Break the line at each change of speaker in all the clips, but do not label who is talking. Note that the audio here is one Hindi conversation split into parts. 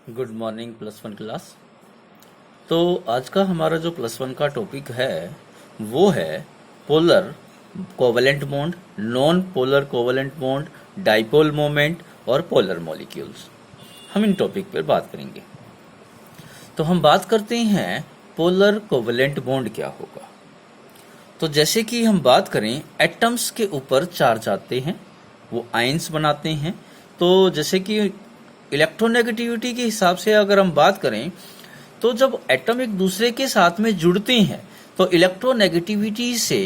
Good morning plus one class. तो आज का हमारा जो प्लस वन का टॉपिक है वो है polar covalent bond, non polar covalent bond, dipole moment और पोलर मॉलिक्यूल्स। हम इन टॉपिक पर बात करेंगे। तो हम बात करते हैं पोलर कोवलेंट बॉन्ड क्या होगा। तो जैसे कि हम बात करें एटम्स के ऊपर चार्ज आते हैं, वो आयंस बनाते हैं। तो जैसे कि इलेक्ट्रोनेगेटिविटी के हिसाब से अगर हम बात करें तो जब एटम एक दूसरे के साथ में जुड़ते हैं तो इलेक्ट्रोनेगेटिविटी से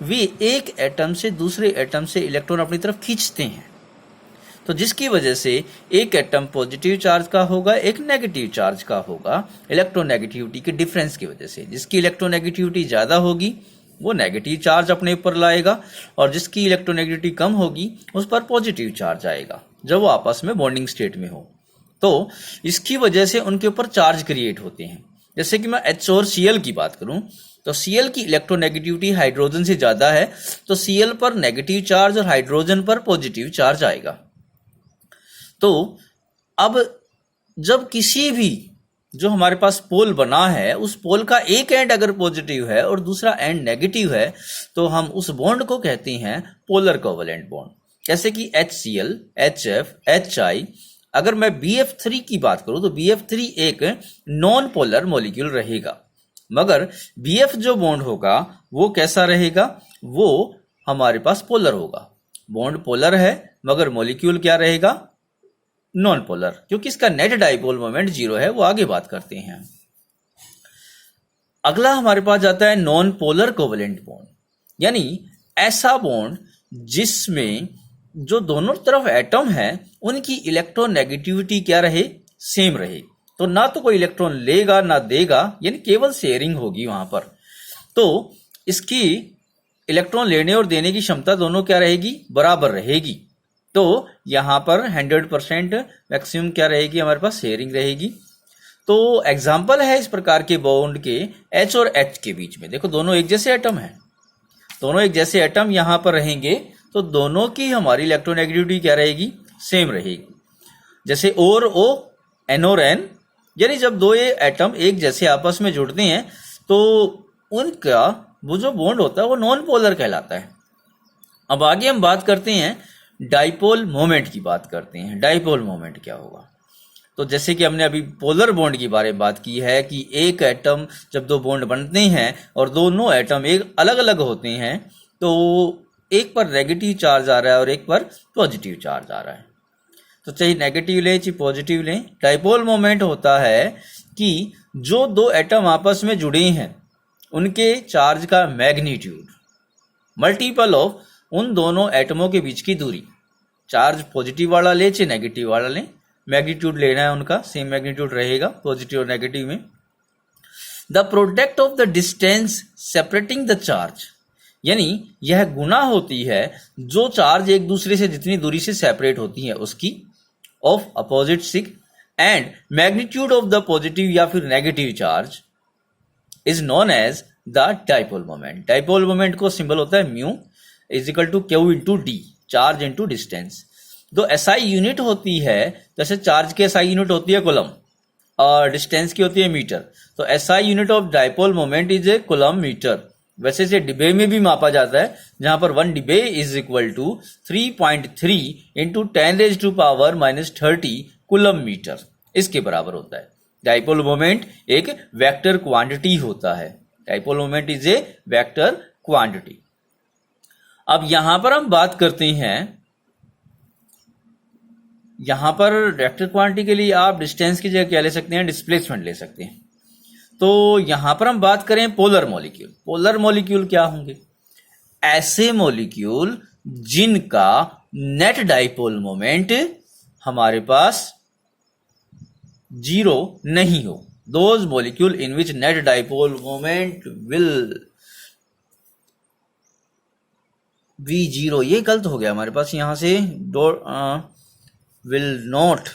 वे एक एटम से दूसरे एटम से इलेक्ट्रॉन अपनी तरफ खींचते हैं। तो जिसकी वजह से एक एटम पॉजिटिव चार्ज का होगा, एक नेगेटिव चार्ज का होगा, इलेक्ट्रोनेगेटिविटी के डिफरेंस की वजह से। जिसकी इलेक्ट्रोनेगेटिविटी ज्यादा होगी वो नेगेटिव चार्ज अपने ऊपर लाएगा और जिसकी इलेक्ट्रोनेगेटिविटी कम होगी उस पर पॉजिटिव चार्ज आएगा जब वो आपस में बॉन्डिंग स्टेट में हो। तो इसकी वजह से उनके ऊपर चार्ज क्रिएट होते हैं। जैसे कि मैं H और Cl की बात करूं तो Cl की इलेक्ट्रोनेगेटिविटी हाइड्रोजन से ज्यादा है, तो Cl पर नेगेटिव चार्ज और हाइड्रोजन पर पॉजिटिव चार्ज आएगा। तो अब जब किसी भी जो हमारे पास पोल बना है उस पोल का एक एंड अगर पॉजिटिव है और दूसरा एंड नेगेटिव है तो हम उस बॉन्ड को कहते हैं पोलर कोवलेंट बॉन्ड। जैसे कि HCl, HF, HI। अगर मैं BF3 की बात करूं तो BF3 एक नॉन पोलर मॉलिक्यूल रहेगा, मगर BF जो बॉन्ड होगा वो कैसा रहेगा, वो हमारे पास पोलर होगा। बॉन्ड पोलर है मगर मॉलिक्यूल क्या रहेगा, नॉन पोलर, क्योंकि इसका नेट डाइपोल मोमेंट 0 है। वो आगे बात करते हैं। अगला हमारे पास जाता है नॉन पोलर कोवलेंट बॉन्ड, यानी ऐसा बॉन्ड जिसमें जो दोनों तरफ एटम है उनकी इलेक्ट्रोनेगेटिविटी क्या रहे, सेम रहे। तो ना तो कोई इलेक्ट्रॉन लेगा ना देगा, यानी केवल शेयरिंग होगी वहां पर। तो इसकी इलेक्ट्रॉन लेने और देने की क्षमता दोनों क्या रहेगी, बराबर रहेगी। तो यहां पर 100% मैक्सिमम क्या रहेगी, हमारे पास शेयरिंग रहेगी। तो एग्जाम्पल है इस प्रकार के बॉन्ड के H और H के बीच में। देखो दोनों एक जैसे एटम है, दोनों एक जैसे एटम यहां पर रहेंगे तो दोनों की हमारी इलेक्ट्रोनेगेटिविटी क्या रहेगी, सेम रहेगी। जैसे O और O, N और N, यानी जब दो ये एटम एक जैसे आपस में जुड़ते हैं तो उनका वो जो बॉन्ड होता है वो नॉन पोलर कहलाता है। अब आगे हम बात करते हैं डाइपोल मोमेंट की बात करते हैं। डाइपोल मोमेंट क्या होगा, तो जैसे कि हमने अभी पोलर बॉन्ड के बारे में बात की है कि एक एटम जब दो बॉन्ड बनते हैं और दोनों एटम एक अलग अलग होते हैं तो एक पर नेगेटिव चार्ज आ रहा है और एक पर पॉजिटिव चार्ज आ रहा है। तो चाहे नेगेटिव लें चाहे पॉजिटिव लें, डाइपोल मोमेंट होता है कि जो दो एटम आपस में जुड़े हैं उनके चार्ज का मैग्नीट्यूड मल्टीपल ऑफ उन दोनों एटमों के बीच की दूरी। चार्ज पॉजिटिव वाला ले चाहे नेगेटिव वाला लें, मैग्नीट्यूड लेना है उनका, सेम मैग्नीट्यूड रहेगा पॉजिटिव और नेगेटिव में। The product of the distance separating the charge, यानी यह गुना होती है जो चार्ज एक दूसरे से जितनी दूरी से सेपरेट होती है उसकी, of opposite sign, and magnitude of the positive या फिर negative charge is known as the dipole moment. Dipole moment को सिंबल होता है mu is equal to Q into D, charge into distance. तो SI यूनिट होती है, जैसे चार्ज की SI यूनिट होती है कूलम और डिस्टेंस की होती है मीटर। तो SI unit of dipole moment is a coulomb metre. वैसे इसे डिबे में भी मापा जाता है, जहां पर 1 debye is equal to 3.3 into 10⁻⁻30 coulomb metre, इसके बराबर होता है। डाइपोल मोमेंट एक वेक्टर क्वांटिटी होता है। Dipole moment is a vector quantity. अब यहां पर हम बात करते हैं, यहां पर वेक्टर क्वांटिटी के लिए आप डिस्टेंस की जगह क्या ले सकते हैं, डिस्प्लेसमेंट ले सकते हैं। तो यहां पर हम बात करें पोलर मॉलिक्यूल। पोलर मॉलिक्यूल क्या होंगे, ऐसे मॉलिक्यूल जिनका नेट डाइपोल मोमेंट हमारे पास 0 नहीं हो। Those molecule in which net dipole moment will be 0। ये गलत हो गया हमारे पास, यहां से will not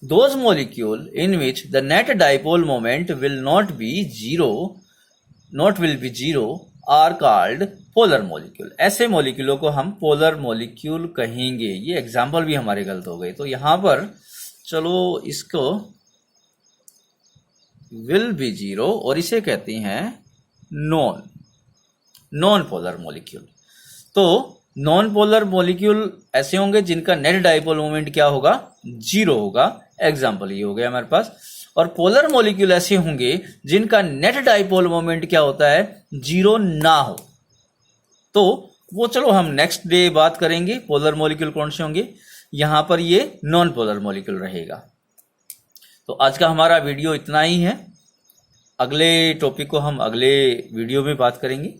those molecule in which the net dipole moment will not be zero are called polar molecule. ऐसे मॉलिक्यूलों को हम पोलर मॉलिक्यूल कहेंगे। ये एग्जाम्पल भी हमारे गलत हो गए, तो यहां पर चलो इसको विल बी जीरो और इसे कहते हैं नॉन पोलर मॉलिक्यूल। तो नॉन पोलर मॉलिक्यूल ऐसे होंगे जिनका नेट डाइपोल मोमेंट क्या होगा, जीरो होगा। एग्जाम्पल ये हो गया हमारे पास। और पोलर मॉलिक्यूल ऐसे होंगे जिनका नेट डाइपोल मोमेंट क्या होता है, जीरो ना हो। तो वो चलो हम नेक्स्ट डे बात करेंगे पोलर मॉलिक्यूल कौन से होंगे। यहां पर ये नॉन पोलर मॉलिक्यूल रहेगा। तो आज का हमारा वीडियो इतना ही है। अगले टॉपिक को हम अगले वीडियो में बात करेंगे।